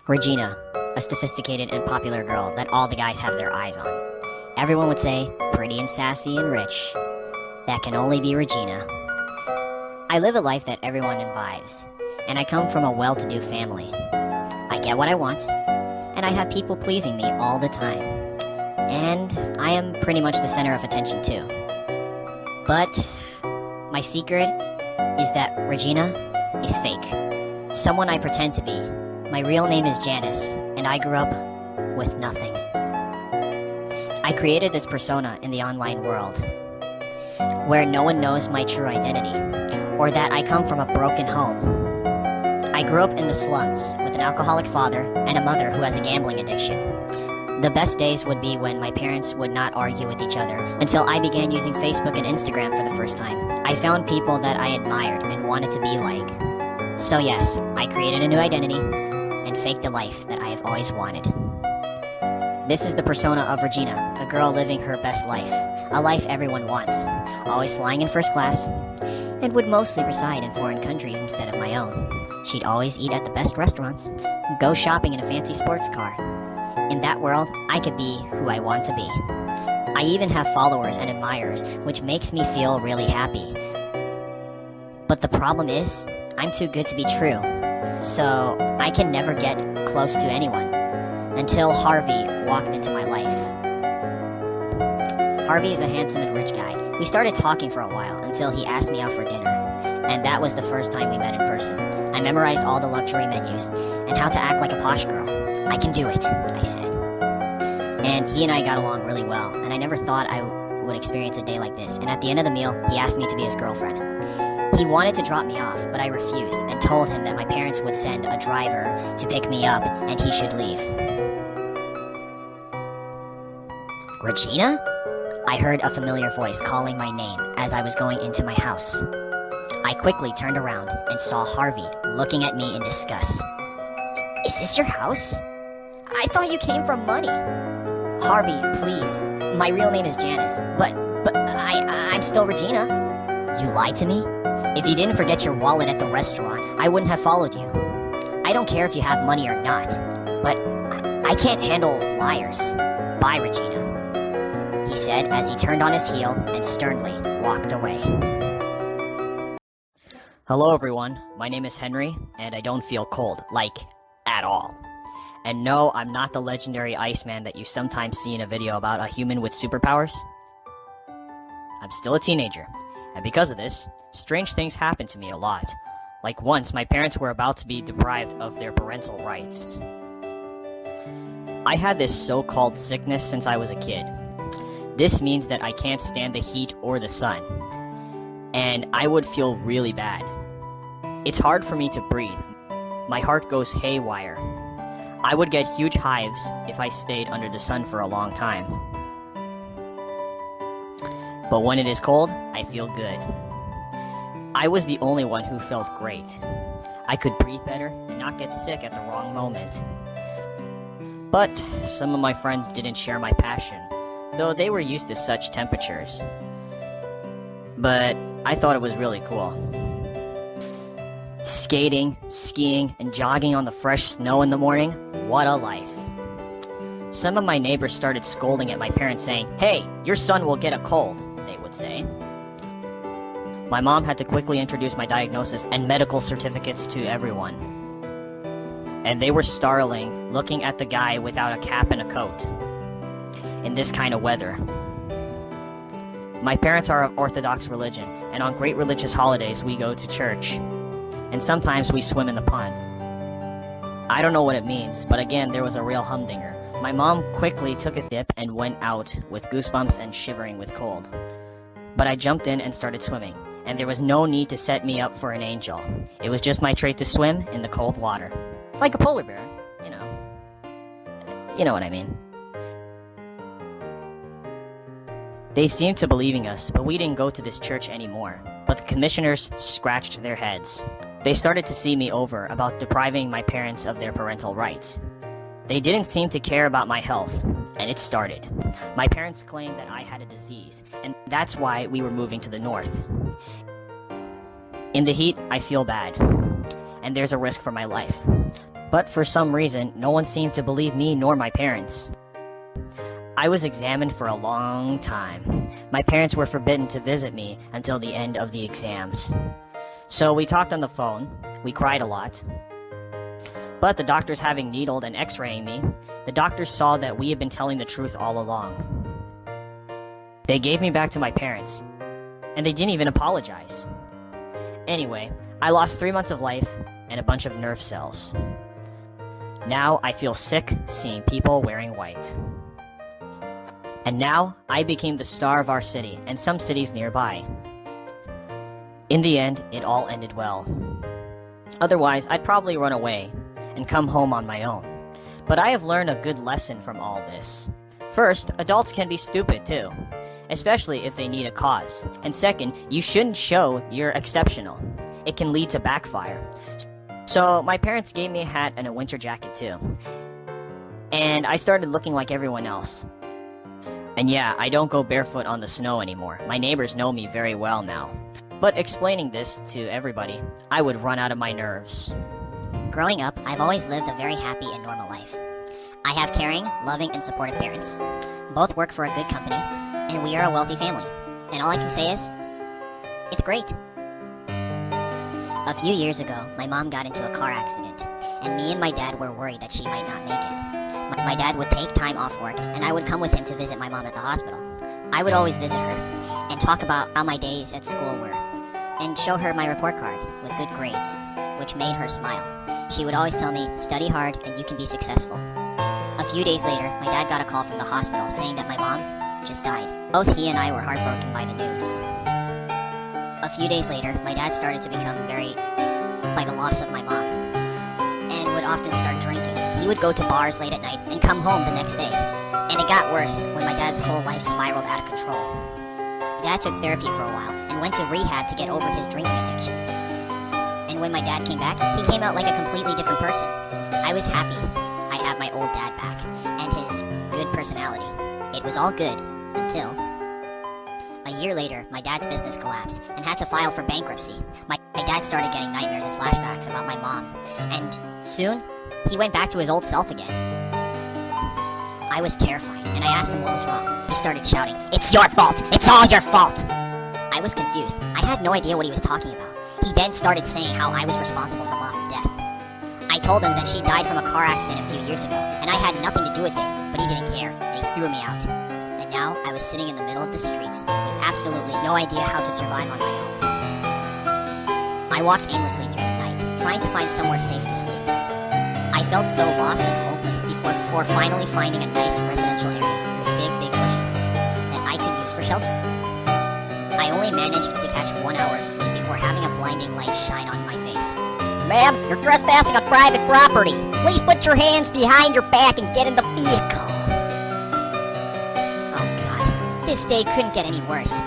Regina, a sophisticated and popular girl that all the guys have their eyes on. Everyone would say, pretty and sassy and rich. That can only be Regina. I live a life that everyone envies, and I come from a well-to-do family. I get what I want, and I have people pleasing me all the time. And I am pretty much the center of attention too. But my secret is that Regina is fake. Someone I pretend to be. My real name is Janice, and I grew up with nothing. I created this persona in the online world, where no one knows my true identity, or that I come from a broken home. I grew up in the slums with an alcoholic father and a mother who has a gambling addiction. The best days would be when my parents would not argue with each other until I began using Facebook and Instagram for the first time. I found people that I admired and wanted to be like. So yes, I created a new identity and faked a life that I have always wanted. This is the persona of Regina, a girl living her best life, a life everyone wants, always flying in first class, and would mostly reside in foreign countries instead of my own. She'd always eat at the best restaurants, go shopping in a fancy sports car. In that world, I could be who I want to be. I even have followers and admirers, which makes me feel really happy. But the problem is, I'm too good to be true, so I can never get close to anyone. Until Harvey walked into my life. Harvey is a handsome and rich guy. We started talking for a while until he asked me out for dinner, and that was the first time we met in person. I memorized all the luxury menus and how to act like a posh girl. I can do it, I said. And he and I got along really well, and I never thought I would experience a day like this. And at the end of the meal, he asked me to be his girlfriend. He wanted to drop me off, but I refused and told him that my parents would send a driver to pick me up and he should leave. Regina? I heard a familiar voice calling my name as I was going into my house. I quickly turned around and saw Harvey looking at me in disgust. Is this your house? I thought you came from money. Harvey, please. My real name is Janice, but I'm still Regina. You lied to me? If you didn't forget your wallet at the restaurant, I wouldn't have followed you. I don't care if you have money or not, but I can't handle liars. Bye, Regina, he said as he turned on his heel and sternly walked away. Hello everyone, my name is Henry, and I don't feel cold, like, at all. And no, I'm not the legendary Iceman that you sometimes see in a video about a human with superpowers. I'm still a teenager, and because of this, strange things happen to me a lot. Like once, my parents were about to be deprived of their parental rights. I had this so-called sickness since I was a kid. This means that I can't stand the heat or the sun, and I would feel really bad. It's hard for me to breathe. My heart goes haywire. I would get huge hives if I stayed under the sun for a long time. But when it is cold, I feel good. I was the only one who felt great. I could breathe better and not get sick at the wrong moment. But some of my friends didn't share my passion, though they were used to such temperatures. But I thought it was really cool. Skating, skiing, and jogging on the fresh snow in the morning, what a life. Some of my neighbors started scolding at my parents saying, "Hey, your son will get a cold," they would say. My mom had to quickly introduce my diagnosis and medical certificates to everyone. And they were startling, looking at the guy without a cap and a coat in this kind of weather. My parents are of Orthodox religion, and on great religious holidays we go to church. And sometimes we swim in the pond. I don't know what it means, but again, there was a real humdinger. My mom quickly took a dip and went out with goosebumps and shivering with cold. But I jumped in and started swimming, and there was no need to set me up for an angel. It was just my trait to swim in the cold water. Like a polar bear, you know. You know what I mean. They seemed to believing us, but we didn't go to this church anymore. But the commissioners scratched their heads. They started to see me over about depriving my parents of their parental rights. They didn't seem to care about my health, and it started. My parents claimed that I had a disease, and that's why we were moving to the north. In the heat, I feel bad, and there's a risk for my life. But for some reason, no one seemed to believe me nor my parents. I was examined for a long time. My parents were forbidden to visit me until the end of the exams. So we talked on the phone, we cried a lot. But the doctors having needled and x-raying me, the doctors saw that we had been telling the truth all along. They gave me back to my parents, and they didn't even apologize. Anyway, I lost 3 months of life and a bunch of nerve cells. Now I feel sick seeing people wearing white. And now I became the star of our city and some cities nearby. In the end, it all ended well. Otherwise, I'd probably run away and come home on my own. But I have learned a good lesson from all this. First, adults can be stupid too, especially if they need a cause. And second, you shouldn't show you're exceptional. It can lead to backfire. So my parents gave me a hat and a winter jacket too. And I started looking like everyone else. And yeah, I don't go barefoot on the snow anymore. My neighbors know me very well now. But explaining this to everybody, I would run out of my nerves. Growing up, I've always lived a very happy and normal life. I have caring, loving, and supportive parents. Both work for a good company, and we are a wealthy family. And all I can say is, it's great. A few years ago, my mom got into a car accident, and me and my dad were worried that she might not make it. My dad would take time off work, and I would come with him to visit my mom at the hospital. I would always visit her, and talk about how my days at school were, and show her my report card with good grades, which made her smile. She would always tell me, study hard and you can be successful. A few days later, my dad got a call from the hospital saying that my mom just died. Both he and I were heartbroken by the news. A few days later, my dad started to become very by the loss of my mom, and would often start drinking. He would go to bars late at night and come home the next day. And it got worse when my dad's whole life spiraled out of control. Dad took therapy for a while and went to rehab to get over his drinking addiction. And when my dad came back, he came out like a completely different person. I was happy I had my old dad back, and his good personality. It was all good, until... A year later, my dad's business collapsed, and had to file for bankruptcy. My dad started getting nightmares and flashbacks about my mom, and soon, he went back to his old self again. I was terrified, and I asked him what was wrong. He started shouting, "It's your fault! It's all your fault!" I was confused. I had no idea what he was talking about. He then started saying how I was responsible for Mom's death. I told him that she died from a car accident a few years ago, and I had nothing to do with it, but he didn't care, and he threw me out. And now, I was sitting in the middle of the streets, with absolutely no idea how to survive on my own. I walked aimlessly through the night, trying to find somewhere safe to sleep. I felt so lost and hopeless before finally finding a nice residential area with big bushes that I could use for shelter. I only managed to catch 1 hour of sleep before having a blinding light shine on my face. "Ma'am, you're trespassing on private property. Please put your hands behind your back and get in the vehicle." Oh God, this day couldn't get any worse.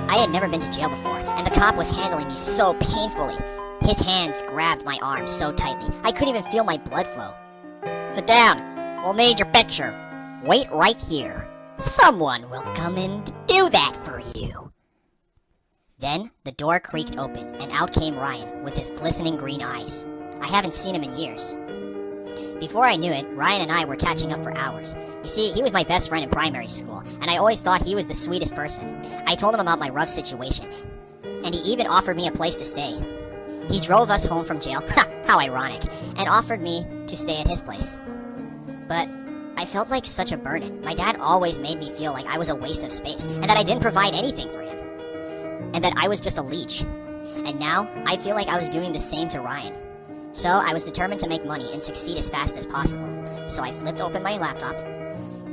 I had never been to jail before, and the cop was handling me so painfully. His hands grabbed my arm so tightly, I couldn't even feel my blood flow. "Sit down. We'll need your picture. Wait right here. Someone will come in to do that for you." Then, the door creaked open, and out came Ryan with his glistening green eyes. I haven't seen him in years. Before I knew it, Ryan and I were catching up for hours. You see, he was my best friend in primary school, and I always thought he was the sweetest person. I told him about my rough situation, and he even offered me a place to stay. He drove us home from jail, how ironic, and offered me to stay at his place. But I felt like such a burden. My dad always made me feel like I was a waste of space, and that I didn't provide anything for him, and that I was just a leech. And now, I feel like I was doing the same to Ryan. So I was determined to make money and succeed as fast as possible. So I flipped open my laptop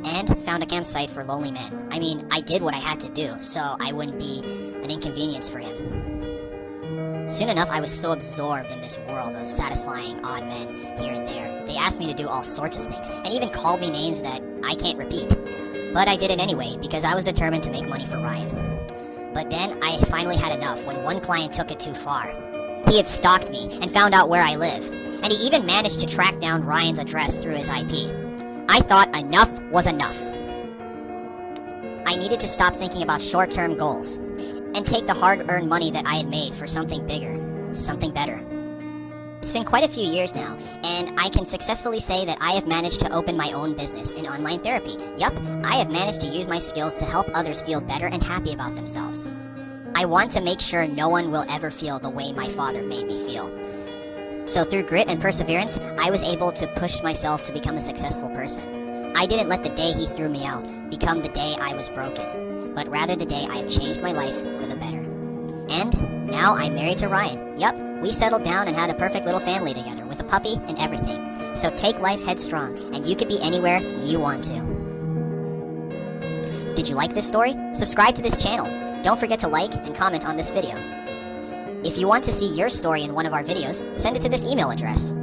and found a campsite for lonely men. I mean, I did what I had to do, so I wouldn't be an inconvenience for him. Soon enough, I was so absorbed in this world of satisfying odd men here and there. They asked me to do all sorts of things, and even called me names that I can't repeat. But I did it anyway, because I was determined to make money for Ryan. But then, I finally had enough when one client took it too far. He had stalked me and found out where I live, and he even managed to track down Ryan's address through his IP. I thought enough was enough. I needed to stop thinking about short-term goals, and take the hard-earned money that I had made for something bigger, something better. It's been quite a few years now, and I can successfully say that I have managed to open my own business in online therapy. Yup, I have managed to use my skills to help others feel better and happy about themselves. I want to make sure no one will ever feel the way my father made me feel. So through grit and perseverance, I was able to push myself to become a successful person. I didn't let the day he threw me out become the day I was broken, but rather the day I have changed my life for the better. And now I'm married to Ryan. Yup, we settled down and had a perfect little family together with a puppy and everything. So take life headstrong, and you could be anywhere you want to. Did you like this story? Subscribe to this channel. Don't forget to like and comment on this video. If you want to see your story in one of our videos, send it to this email address.